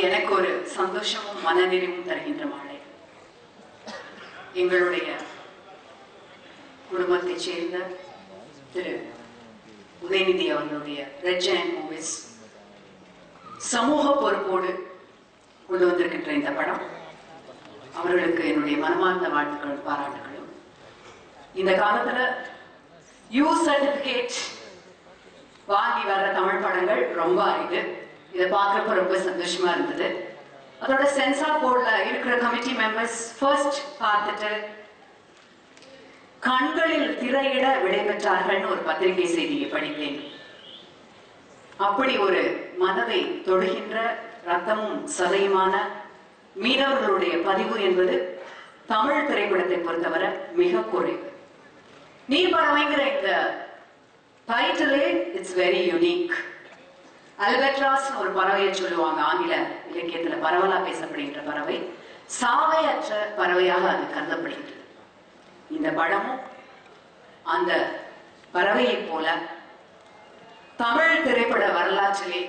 எனக்கு ஒரு சந்தோஷமும் மனநிறைவும் தருகின்ற மாலை. எங்களுடைய குடும்பத்தைச் சேர்ந்த திரு உதயநிதி அவர்களுடைய ரெட் ஜெயண்ட் மூவிஸ் சமூக பொறுப்போடு கொண்டு வந்திருக்கின்ற இந்த படம் அவர்களுக்கு என்னுடைய மனமார்ந்த வாழ்த்துக்கள் பாராட்டுகளும். இந்த காலத்துல யூ சர்டிபிகேட் வாங்கி வர்ற தமிழ் படங்கள் ரொம்ப அரிது. இதை பார்க்கறப்ப ரொம்ப சந்தோஷமா இருந்தது. அதோட சென்சார் போர்ட்ல இருக்கிற கமிட்டி மெம்பர்ஸ் ஃபர்ஸ்ட் பார்த்துட்டு கண்களில் திரையிட விடைபெற்றார்கள் ஒரு பத்திரிகை செய்தியை படித்தேன். அப்படி ஒரு மனதை தொடுகின்ற ரத்தமும் சதையுமான மீனவர்களுடைய பதிவு என்பது தமிழ் திரைப்படத்தை பொறுத்தவரை மிக குறைவு. நீர்ப்பறவைங்கிற இந்த டைட்டிலே இட்ஸ் வெரி யூனிக். அல்பட்ராஸ் ஒரு பறவையை சொல்லுவாங்க ஆங்கில இலக்கியத்துல பரவலா பேசப்படுகின்ற பறவை. சாவையற்ற பறவையாக அது கருதப்படுகின்றது. இந்த படமும் அந்த பறவையை போல தமிழ் திரைப்பட வரலாற்றிலே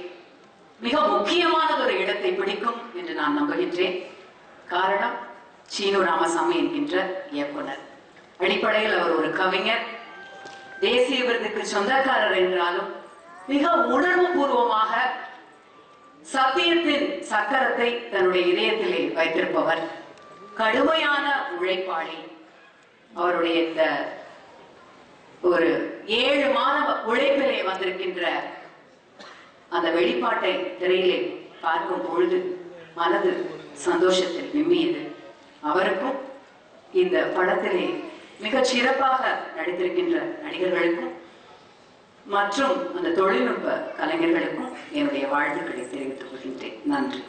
மிக முக்கியமான ஒரு இடத்தை பிடிக்கும் என்று நான் நம்புகின்றேன். காரணம் சீனு ராமசாமி என்கின்ற இயக்குனர். அடிப்படையில் அவர் ஒரு கவிஞர், தேசிய விருதுக்கு சொந்தக்காரர் என்றாலும் மிக உணர்வு பூர்வமாக சத்தியத்தின் சக்கரத்தை தன்னுடைய இதயத்திலே வைத்திருப்பவர், கடுமையான உழைப்பாளி. அவருடைய இந்த ஒரு 7 மாத உழைப்பிலே வந்திருக்கின்ற அந்த வெளிப்பாட்டை திரையிலே பார்க்கும் பொழுது மனது சந்தோஷத்தில் விம்மியது. அவருக்கும் இந்த படத்திலே மிகச் சிறப்பாக நடித்திருக்கின்ற நடிகர்களுக்கும் மற்றும் அந்த தொழில்நுட்ப கலைஞர்களுக்கும் என்னுடைய வாழ்த்துக்களை தெரிவித்துக் கொள்கின்றேன். நன்றி.